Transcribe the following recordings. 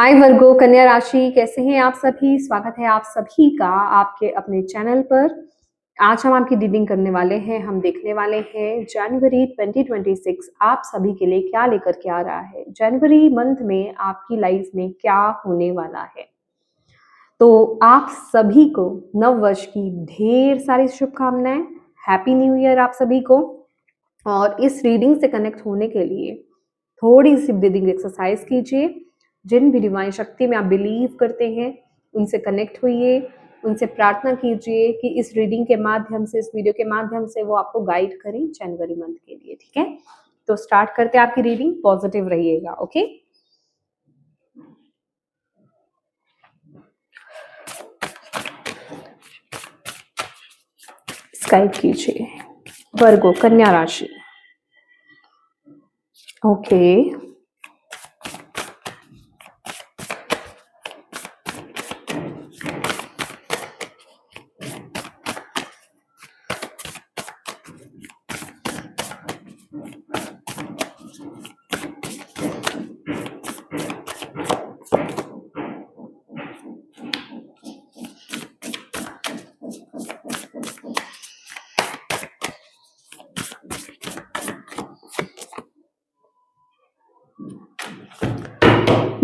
हाय वर्गो कन्या राशि, कैसे हैं आप सभी। स्वागत है आप सभी का आपके अपने चैनल पर। आज हम आपकी रीडिंग करने वाले हैं। हम देखने वाले हैं जनवरी 2026 आप सभी के लिए क्या लेकर के आ रहा है। जनवरी मंथ में आपकी लाइफ में क्या होने वाला है। तो आप सभी को नव वर्ष की ढेर सारी शुभकामनाएं। हैप्पी न्यू ईयर आप सभी को। और इस रीडिंग से कनेक्ट होने के लिए थोड़ी सी ब्रीदिंग एक्सरसाइज कीजिए। जिन भी डिवाइन शक्ति में आप बिलीव करते हैं उनसे कनेक्ट होइए, उनसे प्रार्थना कीजिए कि इस रीडिंग के माध्यम से, इस वीडियो के माध्यम से वो आपको गाइड करें जनवरी मंथ के लिए। ठीक है, तो स्टार्ट करते हैं आपकी रीडिंग। पॉजिटिव रहिएगा। ओके, गाइड कीजिए वर्गो कन्या राशि। Okay,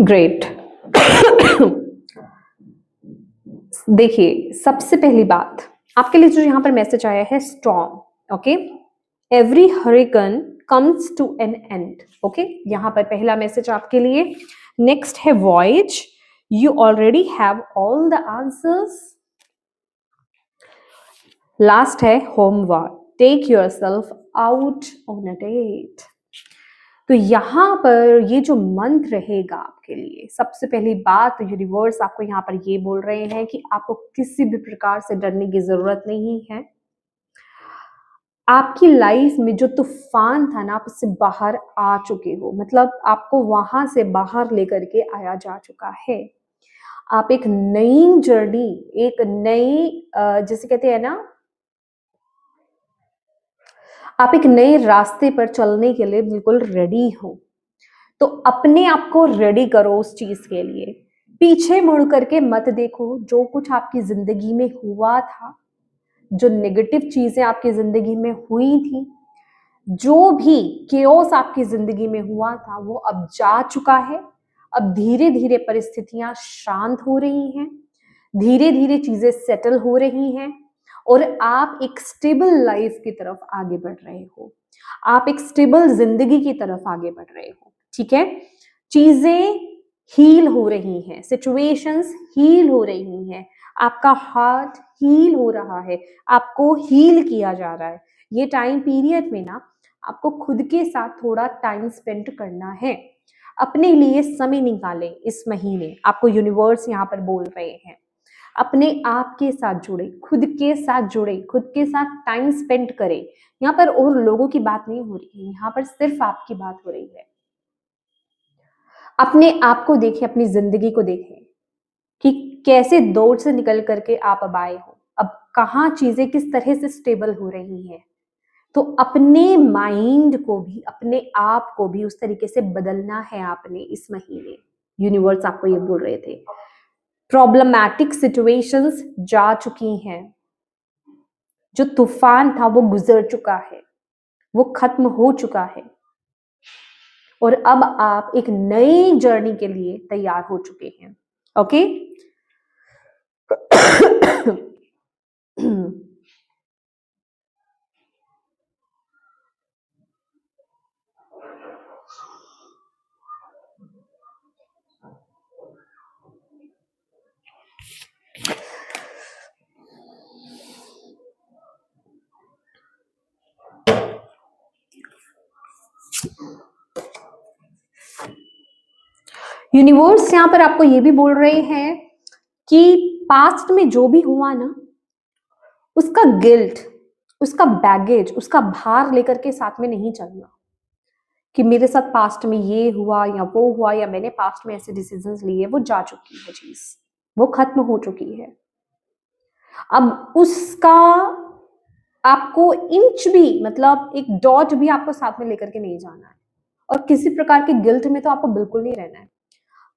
great. देखिए, सबसे पहली बात आपके लिए जो यहाँ पर मैसेज आया है, storm. Okay, every hurricane comes to an end. Okay, यहाँ पर पहला मैसेज आपके लिए। नेक्स्ट है voice, you already have all the answers. Last है homework, take your self out on a date. तो यहाँ पर ये जो मंत्र रहेगा आपके लिए, सबसे पहली बात तो यूनिवर्स आपको यहाँ पर ये बोल रहे हैं कि आपको किसी भी प्रकार से डरने की जरूरत नहीं है। आपकी लाइफ में जो तूफान था ना, आप उससे बाहर आ चुके हो। मतलब आपको वहां से बाहर लेकर के आया जा चुका है। आप एक नई जर्नी, एक नई जैसे कहते हैं ना, आप एक नए रास्ते पर चलने के लिए बिल्कुल रेडी हो। तो अपने आप को रेडी करो उस चीज के लिए। पीछे मुड़ करके मत देखो। जो कुछ आपकी जिंदगी में हुआ था, जो नेगेटिव चीजें आपकी जिंदगी में हुई थी, जो भी केओस आपकी जिंदगी में हुआ था, वो अब जा चुका है। अब धीरे धीरे परिस्थितियां शांत हो रही हैं, धीरे धीरे चीजें सेटल हो रही हैं और आप एक स्टेबल लाइफ की तरफ आगे बढ़ रहे हो। आप एक स्टेबल जिंदगी की तरफ आगे बढ़ रहे हो। ठीक है, चीजें हील हो रही हैं, सिचुएशंस हील हो रही हैं, आपका हार्ट हील हो रहा है, आपको हील किया जा रहा है। ये टाइम पीरियड में ना आपको खुद के साथ थोड़ा टाइम स्पेंड करना है। अपने लिए समय निकालें इस महीने, आपको यूनिवर्स यहाँ पर बोल रहे हैं। अपने आप के साथ जुड़े, खुद के साथ जुड़े, खुद के साथ टाइम स्पेंड करें। यहाँ पर और लोगों की बात नहीं हो रही है, यहाँ पर सिर्फ आपकी बात हो रही है। अपने आप को देखें, अपनी जिंदगी को देखें कि कैसे दौर से निकल करके आप अब आए हो, अब कहाँ चीजें किस तरह से स्टेबल हो रही हैं। तो अपने माइंड को भी, अपने आप को भी उस तरीके से बदलना है आपने इस महीने। यूनिवर्स आपको ये बोल रहे थे। प्रॉब्लमैटिक सिचुएशंस जा चुकी हैं, जो तूफान था वो गुजर चुका है, वो खत्म हो चुका है और अब आप एक नई जर्नी के लिए तैयार हो चुके हैं। ओके यूनिवर्स यहाँ पर आपको ये भी बोल रहे हैं कि पास्ट में जो भी हुआ ना, उसका गिल्ट, उसका बैगेज, उसका भार लेकर के साथ में नहीं चलना कि मेरे साथ पास्ट में ये हुआ या वो हुआ या मैंने पास्ट में ऐसे डिसीजंस लिए। वो जा चुकी है चीज, वो खत्म हो चुकी है। अब उसका आपको इंच भी, मतलब एक डॉट भी आपको साथ में लेकर के नहीं जाना है और किसी प्रकार के गिल्ट में तो आपको बिल्कुल नहीं रहना है।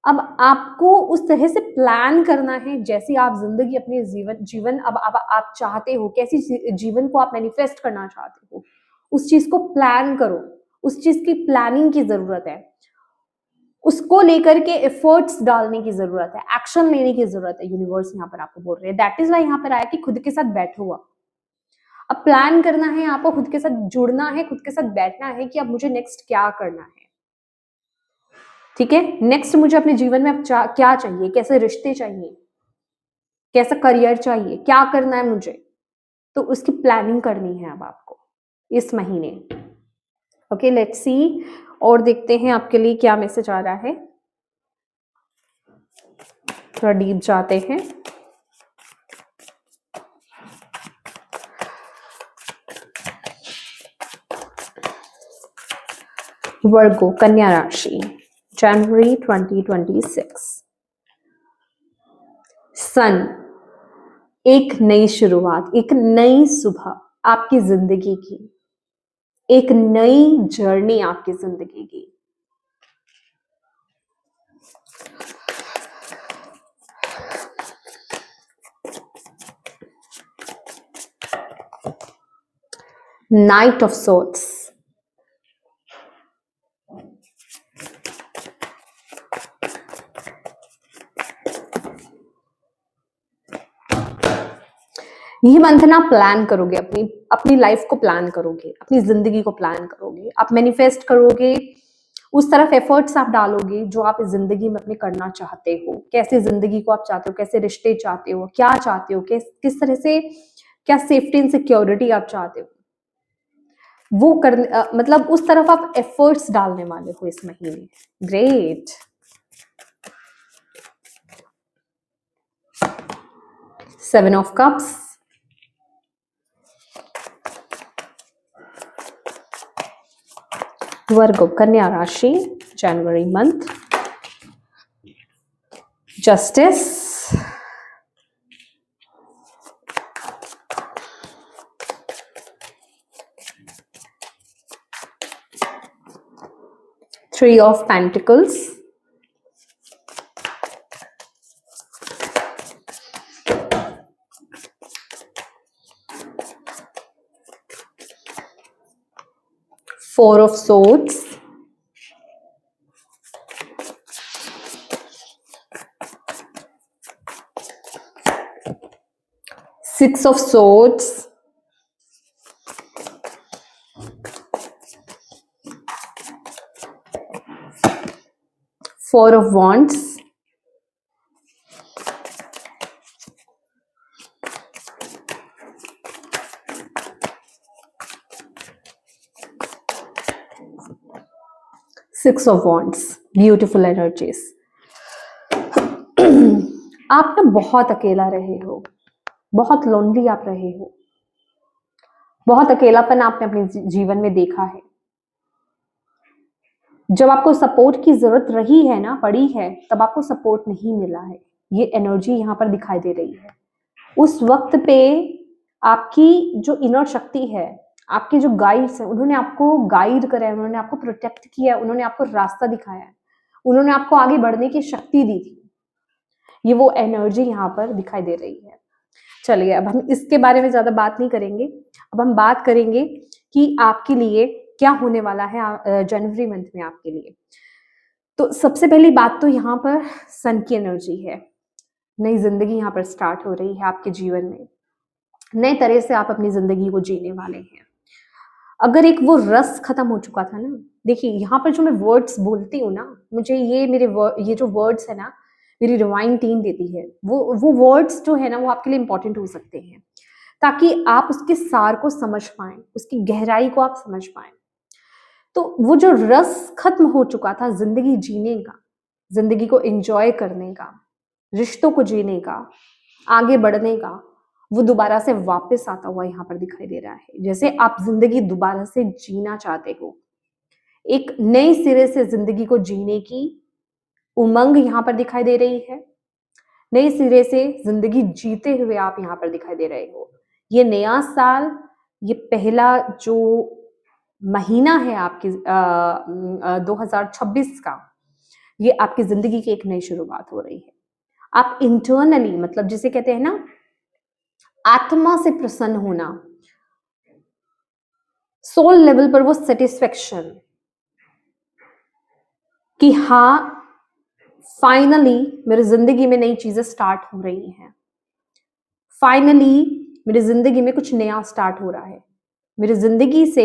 अब आपको उस तरह से प्लान करना है जैसी आप जिंदगी अपनी जीवन अब आप चाहते हो, कैसी जीवन को आप मैनिफेस्ट करना चाहते हो, उस चीज को प्लान करो। उस चीज की प्लानिंग की जरूरत है, उसको लेकर के एफर्ट्स डालने की जरूरत है, एक्शन लेने की जरूरत है। यूनिवर्स यहाँ पर आपको बोल रहे हैं, दैट इज वाई यहाँ पर आया कि खुद के साथ बैठो। अब प्लान करना है आपको, खुद के साथ जुड़ना है, खुद के साथ बैठना है कि अब मुझे नेक्स्ट क्या करना है। ठीक है, नेक्स्ट मुझे अपने जीवन में अब क्या चाहिए, कैसे रिश्ते चाहिए, कैसा करियर चाहिए, क्या करना है मुझे, तो उसकी प्लानिंग करनी है अब आपको इस महीने। ओके, लेट्स सी और देखते हैं आपके लिए क्या मैसेज आ रहा है। थोड़ा डीप जाते हैं। वर्गो, कन्या राशि, जनवरी 2026। सन, एक नई शुरुआत, एक नई सुबह आपकी जिंदगी की, एक नई जर्नी आपकी जिंदगी की। नाइट ऑफ सोर्ड्स, ये मंथ ना प्लान करोगे, अपनी लाइफ को प्लान करोगे, अपनी जिंदगी को प्लान करोगे, आप मैनिफेस्ट करोगे, उस तरफ एफर्ट्स आप डालोगे जो आप इस जिंदगी में अपने करना चाहते हो। कैसे जिंदगी को आप चाहते हो, कैसे रिश्ते चाहते हो, क्या चाहते हो, किस तरह से, क्या सेफ्टी एंड सिक्योरिटी आप चाहते हो, वो मतलब उस तरफ आप एफर्ट्स डालने वाले हो इस महीने। Great. Seven of cups, Virgo, Kanya राशि, January month. Justice, three of pentacles, four of swords, six of swords, four of wands, six of wands। Beautiful energies. आप ना बहुत अकेला रहे हो, बहुत लोनली आप रहे हो, बहुत अकेलापन आपने अपने जीवन में देखा है। जब आपको सपोर्ट की जरूरत रही है ना, पड़ी है, तब आपको सपोर्ट नहीं मिला है। ये एनर्जी यहाँ पर दिखाई दे रही है। उस वक्त पे आपकी जो इनर शक्ति है, आपके जो गाइड्स हैं, उन्होंने आपको गाइड करा है, उन्होंने आपको प्रोटेक्ट किया, उन्होंने आपको रास्ता दिखाया है, उन्होंने आपको आगे बढ़ने की शक्ति दी थी। ये वो एनर्जी यहाँ पर दिखाई दे रही है। चलिए, अब हम इसके बारे में ज्यादा बात नहीं करेंगे। अब हम बात करेंगे कि आपके लिए क्या होने वाला है जनवरी मंथ में आपके लिए। तो सबसे पहली बात तो यहाँ पर सन की एनर्जी है। नई जिंदगी यहाँ पर स्टार्ट हो रही है आपके जीवन में। नए तरह से आप अपनी जिंदगी को जीने वाले हैं। अगर एक वो रस खत्म हो चुका था ना, देखिए यहाँ पर जो मैं वर्ड्स बोलती हूँ ना, मुझे ये जो वर्ड्स है ना, मेरी डिवाइन टीम देती है, वो वर्ड्स जो है ना, वो आपके लिए इंपॉर्टेंट हो सकते हैं, ताकि आप उसके सार को समझ पाए, उसकी गहराई को आप समझ पाए। तो वो जो रस खत्म हो चुका था जिंदगी जीने का, जिंदगी को एंजॉय करने का, रिश्तों को जीने का, आगे बढ़ने का, वो दोबारा से वापस आता हुआ यहाँ पर दिखाई दे रहा है। जैसे आप जिंदगी दोबारा से जीना चाहते हो, एक नए सिरे से जिंदगी को जीने की उमंग यहाँ पर दिखाई दे रही है। नए सिरे से जिंदगी जीते हुए आप यहाँ पर दिखाई दे रहे हो। ये नया साल, ये पहला जो महीना है आपकी 2026 का, ये आपकी जिंदगी की एक नई शुरुआत हो रही है। आप इंटरनली, मतलब जिसे कहते हैं ना आत्मा से प्रसन्न होना, सोल लेवल पर वो सेटिस्फेक्शन कि हाँ फाइनली मेरी जिंदगी में नई चीजें स्टार्ट हो रही हैं, फाइनली मेरी जिंदगी में कुछ नया स्टार्ट हो रहा है, मेरी जिंदगी से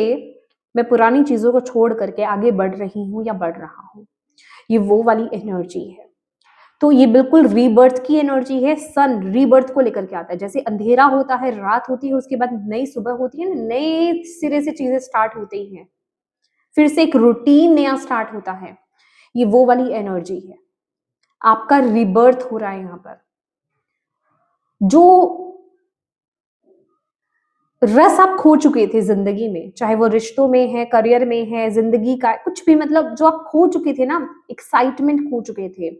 मैं पुरानी चीजों को छोड़ करके आगे बढ़ रही हूं या बढ़ रहा हूं, ये वो वाली एनर्जी है। तो ये बिल्कुल रीबर्थ की एनर्जी है। सन रीबर्थ को लेकर के आता है, जैसे अंधेरा होता है, रात होती है, उसके बाद नई सुबह होती है, नए सिरे से चीजें स्टार्ट होती हैं, फिर से एक रूटीन नया स्टार्ट होता है, ये वो वाली एनर्जी है। आपका रीबर्थ हो रहा है यहाँ पर। जो रस आप खो चुके थे जिंदगी में, चाहे वो रिश्तों में है, करियर में है, जिंदगी का कुछ भी, मतलब जो आप खो चुके थे ना, एक्साइटमेंट खो चुके थे,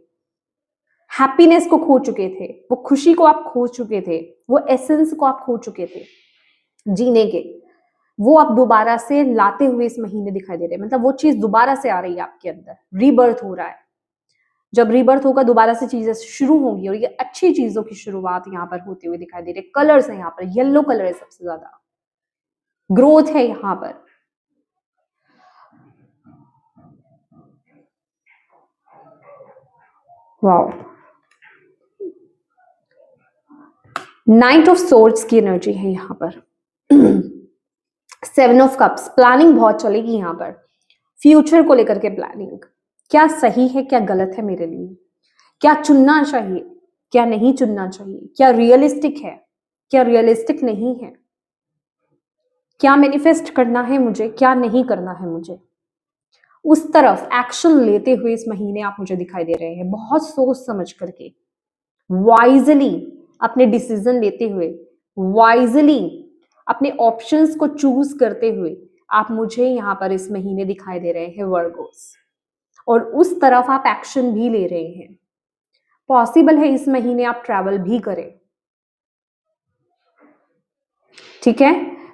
हैप्पीनेस को खो चुके थे, वो खुशी को आप खो चुके थे, वो एसेंस को आप खो चुके थे जीने के, वो आप दोबारा से लाते हुए इस महीने दिखाई दे रहे हैं। मतलब वो चीज दोबारा से आ रही है आपके अंदर, रीबर्थ हो रहा है। जब रीबर्थ होगा दोबारा से चीजें शुरू होंगी, और ये अच्छी चीजों की शुरुआत यहाँ पर होते हुए दिखाई दे रही है। कलर्स है यहाँ पर, येलो कलर है सबसे ज्यादा, ग्रोथ है यहाँ पर। वाओ, नाइट ऑफ सोर्ड्स की एनर्जी है यहाँ पर। 7 ऑफ कप्स, प्लानिंग बहुत चलेगी यहाँ पर, फ्यूचर को लेकर के प्लानिंग, क्या सही है क्या गलत है मेरे लिए, क्या चुनना चाहिए क्या नहीं चुनना चाहिए, क्या रियलिस्टिक है क्या रियलिस्टिक नहीं है, क्या मैनिफेस्ट करना है मुझे क्या नहीं करना है मुझे, उस तरफ एक्शन लेते हुए इस महीने आप मुझे दिखाई दे रहे हैं। बहुत सोच समझ करके, वाइजली अपने डिसीजन लेते हुए, वाइजली अपने ऑप्शंस को चूज करते हुए आप मुझे यहाँ पर इस महीने दिखाई दे रहे हैं वर्गोस, और उस तरफ आप एक्शन भी ले रहे हैं। पॉसिबल है इस महीने आप ट्रैवल भी करें, ठीक है।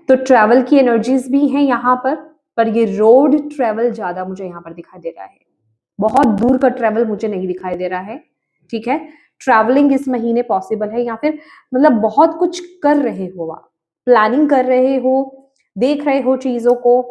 तो ट्रैवल की एनर्जीज भी हैं यहाँ पर ये रोड ट्रैवल ज्यादा मुझे यहाँ पर दिखाई दे रहा है, बहुत दूर का ट्रैवल मुझे नहीं दिखाई दे रहा है, ठीक है। ट्रैवलिंग इस महीने पॉसिबल है, या फिर मतलब बहुत कुछ कर रहे हो आप, प्लानिंग कर रहे हो, देख रहे हो चीजों को,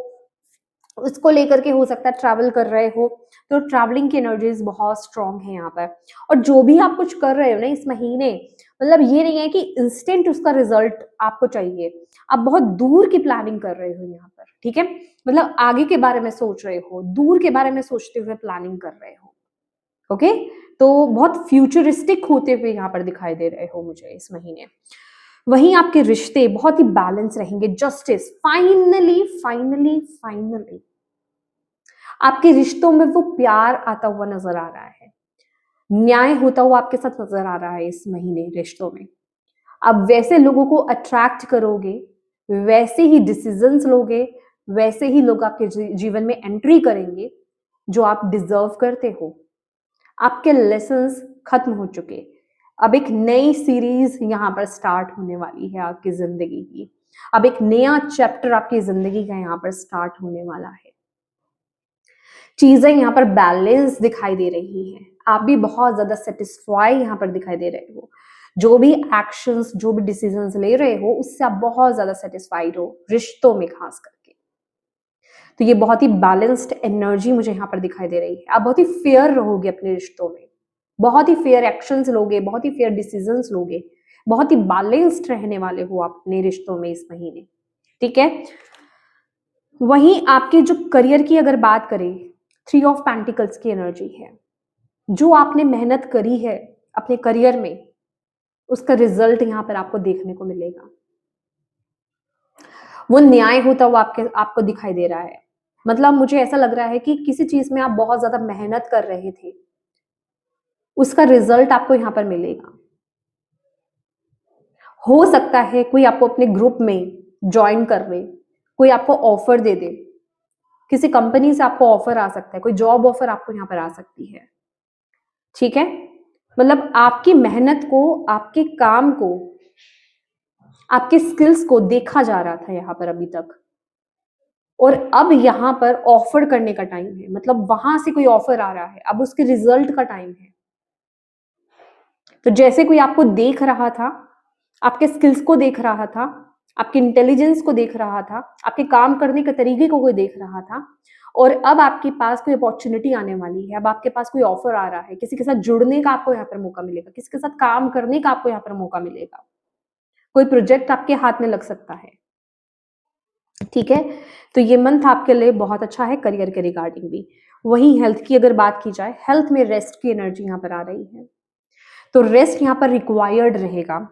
उसको लेकर के हो सकता है ट्रैवल कर रहे हो। तो ट्रैवलिंग की एनर्जीज बहुत स्ट्रांग है यहाँ पर। और जो भी आप कुछ कर रहे हो ना इस महीने, मतलब ये नहीं है कि इंस्टेंट उसका रिजल्ट आपको चाहिए, आप बहुत दूर की प्लानिंग कर रहे हो यहाँ पर, ठीक है। मतलब आगे के बारे में सोच रहे हो, दूर के बारे में सोचते हुए प्लानिंग कर रहे हो, ओके। तो बहुत फ्यूचरिस्टिक होते हुए यहाँ पर दिखाई दे रहे हो मुझे इस महीने। वहीं आपके रिश्ते बहुत ही बैलेंस रहेंगे, जस्टिस, फाइनली फाइनली फाइनली आपके रिश्तों में वो प्यार आता हुआ नजर आ रहा है, न्याय होता हुआ आपके साथ नजर आ रहा है इस महीने रिश्तों में। अब वैसे लोगों को अट्रैक्ट करोगे, वैसे ही डिसीजंस लोगे, वैसे ही लोग आपके जीवन में एंट्री करेंगे जो आप डिजर्व करते हो। आपके लेसन्स खत्म हो चुके, अब एक नई सीरीज यहाँ पर स्टार्ट होने वाली है आपकी जिंदगी की। अब एक नया चैप्टर आपकी जिंदगी का यहाँ पर स्टार्ट होने वाला है। चीजें यहाँ पर बैलेंस दिखाई दे रही हैं, आप भी बहुत ज्यादा सेटिस्फाई यहाँ पर दिखाई दे रहे हो। जो भी एक्शंस, जो भी डिसीजंस ले रहे हो उससे आप बहुत ज्यादा सेटिस्फाइड हो, रिश्तों में खास करके। तो ये बहुत ही बैलेंस्ड एनर्जी मुझे यहाँ पर दिखाई दे रही है। आप बहुत ही फेयर रहोगे अपने रिश्तों में, बहुत ही फेयर एक्शंस लोगे, बहुत ही फेयर डिसीजंस लोगे, बहुत ही बैलेंस्ड रहने वाले हो आप अपने रिश्तों में इस महीने, ठीक है। वहीं आपके जो करियर की अगर बात करें, 3 ऑफ पेंटिकल्स की एनर्जी है। जो आपने मेहनत करी है अपने करियर में, उसका रिजल्ट यहाँ पर आपको देखने को मिलेगा। वो न्याय होता हुआ आपको दिखाई दे रहा है। मतलब मुझे ऐसा लग रहा है कि किसी चीज में आप बहुत ज्यादा मेहनत कर रहे थे, उसका रिजल्ट आपको यहाँ पर मिलेगा। हो सकता है कोई आपको अपने ग्रुप में ज्वाइन कर ले, कोई आपको ऑफर दे दे, किसी कंपनी से आपको ऑफर आ सकता है, कोई जॉब ऑफर आपको यहाँ पर आ सकती है, ठीक है। मतलब आपकी मेहनत को, आपके काम को, आपके स्किल्स को देखा जा रहा था यहाँ पर अभी तक, और अब यहाँ पर ऑफर करने का टाइम है, मतलब वहां से कोई ऑफर आ रहा है, अब उसके रिजल्ट का टाइम है। तो जैसे कोई आपको देख रहा था, आपके स्किल्स को देख रहा था, आपके इंटेलिजेंस को देख रहा था, आपके काम करने के तरीके को कोई देख रहा था, और अब आपके पास कोई अपॉर्चुनिटी आने वाली है, अब आपके पास कोई ऑफर आ रहा है, किसी के साथ जुड़ने का आपको यहाँ पर मौका मिलेगा, किसी के साथ काम करने का आपको यहाँ पर मौका मिलेगा, कोई प्रोजेक्ट आपके हाथ में लग सकता है। ठीक है, तो ये मंथ आपके लिए बहुत अच्छा है करियर के रिगार्डिंग भी। वहीं हेल्थ की अगर बात की जाए, हेल्थ में रेस्ट की एनर्जी यहाँ पर आ रही है, तो रेस्ट यहाँ पर रिक्वायर्ड रहेगा।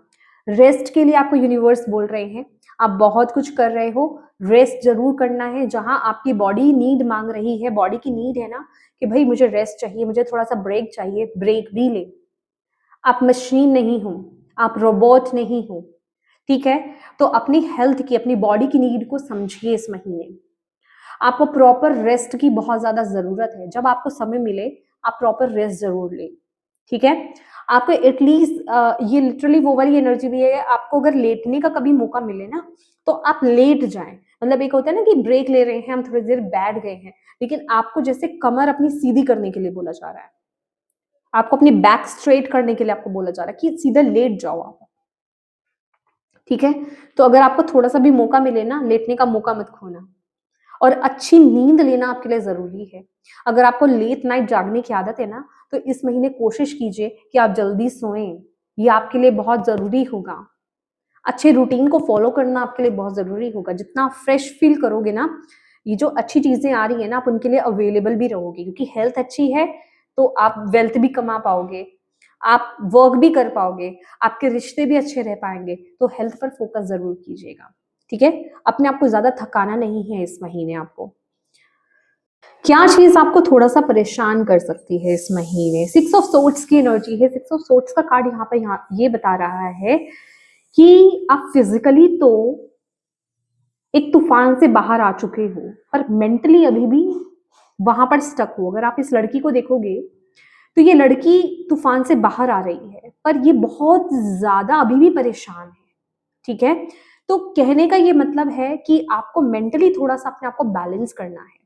रेस्ट के लिए आपको यूनिवर्स बोल रहे हैं, आप बहुत कुछ कर रहे हो, रेस्ट जरूर करना है। जहां आपकी बॉडी नीड मांग रही है, बॉडी की नीड है ना कि भाई मुझे रेस्ट चाहिए, मुझे थोड़ा सा ब्रेक चाहिए, ब्रेक भी ले। आप मशीन नहीं हो, आप रोबोट नहीं हो, ठीक है। तो अपनी हेल्थ की, अपनी बॉडी की नीड को समझिए। इस महीने आपको प्रॉपर रेस्ट की बहुत ज्यादा जरूरत है। जब आपको समय मिले आप प्रॉपर रेस्ट जरूर लें, ठीक है। आपको एटलीस्ट ये लिटरली वो वाली एनर्जी भी है, आपको अगर लेटने का कभी मौका मिले ना तो आप लेट जाएं। मतलब एक होता है ना कि ब्रेक ले रहे हैं हम, थोड़ी देर बैठ गए हैं, लेकिन आपको जैसे कमर अपनी सीधी करने के लिए बोला जा रहा है, आपको अपनी बैक स्ट्रेट करने के लिए आपको बोला जा रहा है कि सीधा लेट जाओ आप, ठीक है। तो अगर आपको थोड़ा सा भी मौका मिले ना, लेटने का मौका मत खोना। और अच्छी नींद लेना आपके लिए जरूरी है। अगर आपको लेट नाइट जागने की आदत है ना, तो इस महीने कोशिश कीजिए कि आप जल्दी सोएं, ये आपके लिए बहुत जरूरी होगा। अच्छे रूटीन को फॉलो करना आपके लिए बहुत जरूरी होगा। जितना आप फ्रेश फील करोगे ना, ये जो अच्छी चीजें आ रही है ना, आप उनके लिए अवेलेबल भी रहोगे, क्योंकि हेल्थ अच्छी है तो आप वेल्थ भी कमा पाओगे, आप वर्क भी कर पाओगे, आपके रिश्ते भी अच्छे रह पाएंगे। तो हेल्थ पर फोकस जरूर कीजिएगा, ठीक है। अपने आप को ज्यादा थकाना नहीं है इस महीने। आपको क्या चीज आपको थोड़ा सा परेशान कर सकती है इस महीने? सिक्स ऑफ सोर्ट्स की एनर्जी है। सिक्स ऑफ सोर्ट्स का कार्ड यहाँ पे ये बता रहा है कि आप फिजिकली तो एक तूफान से बाहर आ चुके हो, पर मेंटली अभी भी वहां पर स्टक हो। अगर आप इस लड़की को देखोगे तो ये लड़की तूफान से बाहर आ रही है, पर ये बहुत ज्यादा अभी भी परेशान है, ठीक है। तो कहने का ये मतलब है कि आपको मेंटली थोड़ा सा अपने आप को बैलेंस करना है,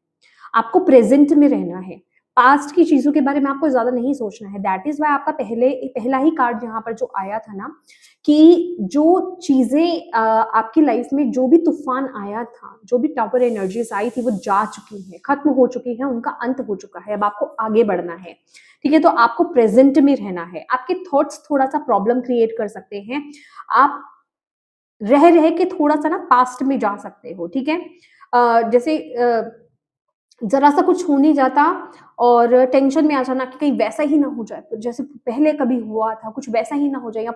आपको प्रेजेंट में रहना है, पास्ट की चीजों के बारे में आपको ज्यादा नहीं सोचना है। दैट इज वाई आपका पहला ही कार्ड यहाँ पर जो आया था ना, कि जो चीजें आपकी लाइफ में जो भी तूफान आया था, जो भी टावर एनर्जीज आई थी, वो जा चुकी है, खत्म हो चुकी है, उनका अंत हो चुका है। अब आपको आगे बढ़ना है, ठीक है। तो आपको प्रेजेंट में रहना है। आपके थॉट्स थोड़ा सा प्रॉब्लम क्रिएट कर सकते हैं, आप रह रह के थोड़ा सा ना पास्ट में जा सकते हो, ठीक है। जैसे जरा सा कुछ हो नहीं जाता और टेंशन में आ जाना कि कहीं वैसा ही ना हो जाए, तो जैसे पहले कभी हुआ था कुछ वैसा ही ना हो जाए, या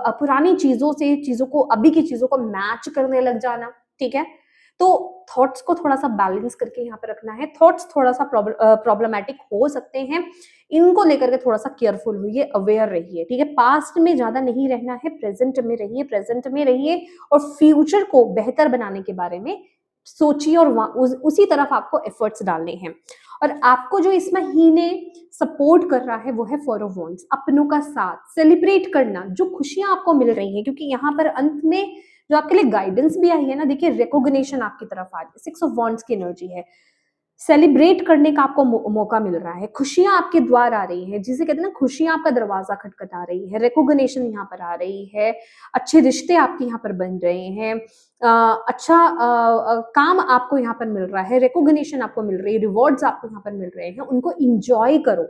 पुरानी चीजों से चीजों को, अभी की चीजों को मैच करने लग जाना, ठीक है। तो थॉट्स को थोड़ा सा बैलेंस करके यहाँ पे रखना है। थॉट्स थोड़ा सा प्रॉब्लमेटिक हो सकते हैं, इनको लेकर के थोड़ा सा केयरफुल होइए, अवेयर रहिए, ठीक है। पास्ट में ज्यादा नहीं रहना है, प्रेजेंट में रहिए, प्रेजेंट में रहिए, और फ्यूचर को बेहतर बनाने के बारे में सोचिए, और उसी तरफ आपको एफर्ट्स डालने हैं। और आपको जो इस महीने सपोर्ट कर रहा है वो है फोर ऑफ वॉन्ड्स, अपनों का साथ, सेलिब्रेट करना, जो खुशियां आपको मिल रही हैं। क्योंकि यहाँ पर अंत में जो आपके लिए गाइडेंस भी आई है ना, देखिए रिकॉग्निशन आपकी तरफ आ रही है, सिक्स ऑफ वॉन्ड्स की एनर्जी है। सेलिब्रेट करने का आपको मौका मिल रहा है, खुशियां आपके द्वार आ रही है, जिसे कहते हैं ना, खुशियां आपका दरवाजा खटखटा रही है, रिकॉग्निशन यहाँ पर आ रही है, अच्छे रिश्ते आपके यहाँ पर बन रहे हैं, अच्छा काम आपको यहाँ पर मिल रहा है, रिकॉग्निशन आपको मिल रही है, रिवॉर्ड्स आपको यहाँ पर मिल रहे हैं। उनको इंजॉय करो,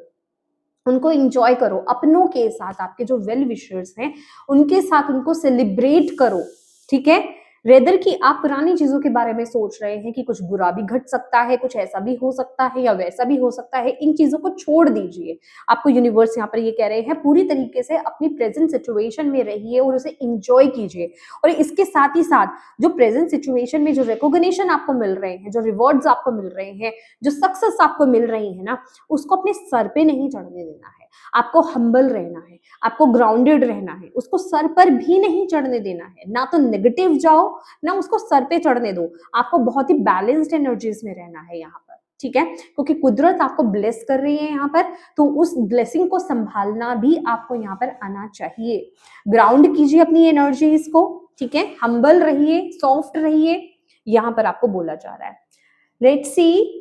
उनको इंजॉय करो अपनों के साथ, आपके जो वेल विशर्स हैं उनके साथ उनको सेलिब्रेट करो, ठीक है। रेदर कि आप पुरानी चीजों के बारे में सोच रहे हैं कि कुछ बुरा भी घट सकता है, कुछ ऐसा भी हो सकता है या वैसा भी हो सकता है, इन चीजों को छोड़ दीजिए। आपको यूनिवर्स यहाँ पर ये कह रहे हैं, पूरी तरीके से अपनी प्रेजेंट सिचुएशन में रहिए और उसे इंजॉय कीजिए। और इसके साथ ही साथ जो प्रेजेंट सिचुएशन में जो रिकॉग्निशन आपको मिल रहे हैं, जो रिवॉर्ड्स आपको मिल रहे हैं, जो सक्सेस आपको मिल रही है ना, उसको अपने सर पे नहीं चढ़ने देना है। आपको हम्बल रहना है, आपको ग्राउंडेड रहना है, उसको सर पर भी नहीं चढ़ने देना है। ना तो नेगेटिव जाओ, ना उसको सर पे चढ़ने दो। आपको बहुत ही बैलेंस्ड एनर्जीज में रहना है यहाँ पर, ठीक है। क्योंकि कुदरत आपको ब्लेस कर रही है यहाँ पर, तो उस ब्लेसिंग को संभालना भी आपको यहाँ पर आना चाहिए। ग्राउंड कीजिए अपनी एनर्जीज को, ठीक है। हम्बल रहिए, सॉफ्ट रहिए, यहाँ पर आपको बोला जा रहा है। लेट्स सी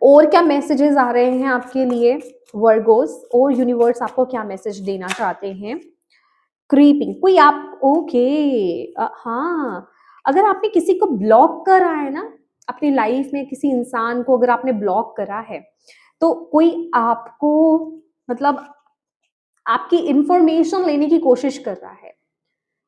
और क्या मैसेजेस आ रहे हैं आपके लिए वर्गोस, और यूनिवर्स आपको क्या मैसेज देना चाहते हैं। क्रीपिंग, कोई आप ओके हाँ, अगर आपने किसी को ब्लॉक करा है ना अपनी लाइफ में, किसी इंसान को अगर आपने ब्लॉक करा है, तो कोई आपको मतलब आपकी इंफॉर्मेशन लेने की कोशिश कर रहा है,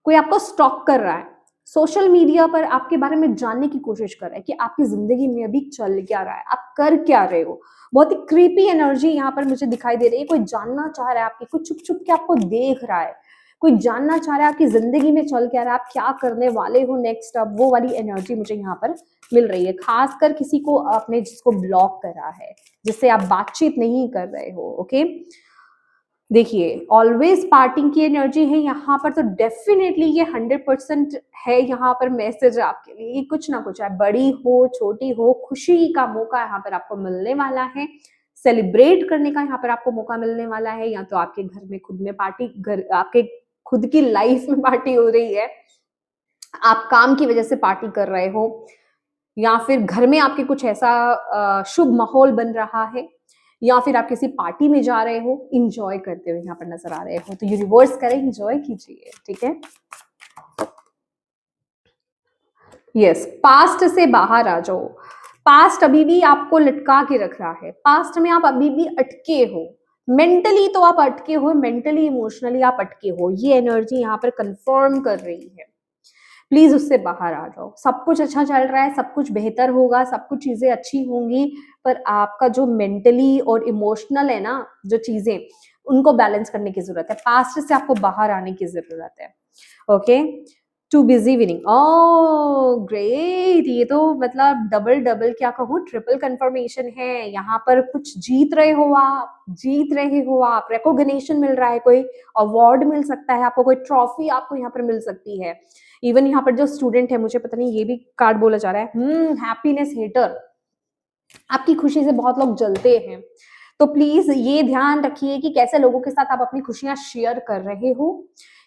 कोई आपको स्टॉक कर रहा है, सोशल मीडिया पर आपके बारे में जानने की कोशिश कर रहा है कि आपकी जिंदगी में अभी चल क्या रहा है, आप कर क्या रहे हो। बहुत ही क्रीपी एनर्जी यहाँ पर मुझे दिखाई दे रही है। कोई जानना चाह रहा है आपकी, कोई छुप छुप के आपको देख रहा है, कोई जानना चाह रहा है आपकी जिंदगी में चल क्या रहा है, आप क्या करने वाले हो नेक्स्ट, अब वो वाली एनर्जी मुझे यहाँ पर मिल रही है। खासकर किसी को आपने जिसको ब्लॉक करा है, जिससे आप बातचीत नहीं कर रहे हो। ओके, देखिए ऑलवेज पार्टिंग की एनर्जी है यहाँ पर, तो डेफिनेटली ये 100% है यहाँ पर मैसेज आपके लिए। कुछ ना कुछ है, बड़ी हो छोटी हो, खुशी का मौका यहाँ पर आपको मिलने वाला है, सेलिब्रेट करने का यहाँ पर आपको मौका मिलने वाला है। या तो आपके घर में खुद में पार्टी, घर आपके खुद की लाइफ में पार्टी हो रही है, आप काम की वजह से पार्टी कर रहे हो, या फिर घर में आपके कुछ ऐसा शुभ माहौल बन रहा है, या फिर आप किसी पार्टी में जा रहे हो, इंजॉय करते हुए यहाँ पर नजर आ रहे हो। तो यूनिवर्स करें, इंजॉय कीजिए, ठीक है। यस, पास्ट से बाहर आ जाओ। पास्ट अभी भी आपको लटका के रख रहा है, पास्ट में आप अभी भी अटके हो, मेंटली तो आप अटके हो, मेंटली इमोशनली आप अटके हो, ये एनर्जी यहाँ पर कंफर्म कर रही है। प्लीज उससे बाहर आ जाओ। सब कुछ अच्छा चल रहा है, सब कुछ बेहतर होगा, सब कुछ चीजें अच्छी होंगी, पर आपका जो मेंटली और इमोशनल है ना, जो चीजें, उनको बैलेंस करने की जरूरत है। पास्ट से आपको बाहर आने की जरूरत है। ओके, टू बिजी विनिंग, ओ ग्रेट, ये तो मतलब डबल डबल क्या कहूँ, ट्रिपल कंफर्मेशन है। यहाँ पर कुछ जीत रहे हो, आप जीत रहे हो, आप रिकॉग्निशन मिल रहा है, कोई अवार्ड मिल सकता है आपको, कोई ट्रॉफी आपको यहाँ पर मिल सकती है। इवन यहाँ पर जो स्टूडेंट है, मुझे पता नहीं ये भी कार्ड बोला जा रहा है, हैप्पीनेस हेटर, आपकी खुशी से बहुत लोग जलते हैं। तो प्लीज ये ध्यान रखिए कि कैसे लोगों के साथ आप अपनी खुशियां शेयर कर रहे हो,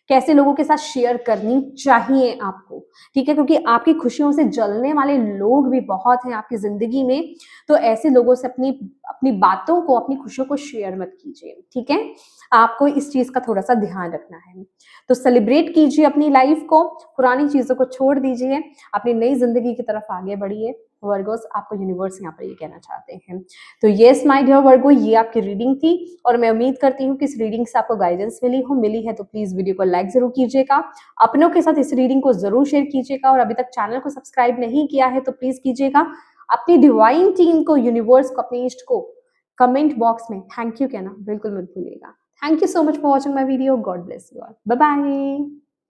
कैसे लोगों के साथ शेयर करनी चाहिए आपको, ठीक है, क्योंकि आपकी खुशियों से जलने वाले लोग भी बहुत हैं आपकी जिंदगी में। तो ऐसे लोगों से अपनी अपनी बातों को, अपनी खुशियों को शेयर मत कीजिए, ठीक है। आपको इस चीज का थोड़ा सा ध्यान रखना है। तो सेलिब्रेट कीजिए अपनी लाइफ को, पुरानी चीजों को छोड़ दीजिए, अपनी नई जिंदगी की तरफ आगे बढ़िए। वर्गोस, आपको यूनिवर्स यहाँ पर ये कहना चाहते हैं। तो येस माय डियर वर्गो, ये आपकी रीडिंग थी, और मैं उम्मीद करती हूँ कि इस रीडिंग से आपको गाइडेंस मिली है तो प्लीज वीडियो को लाइक जरूर कीजिएगा, अपनों के साथ इस रीडिंग को जरूर शेयर कीजिएगा, और अभी तक चैनल को सब्सक्राइब नहीं किया है तो प्लीज कीजिएगा। अपनी डिवाइन टीम को, यूनिवर्स को, अपने इष्ट को कमेंट बॉक्स में थैंक यू कहना बिल्कुल मत भूलिएगा। Thank you so much for watching my video. God bless you all. Bye bye.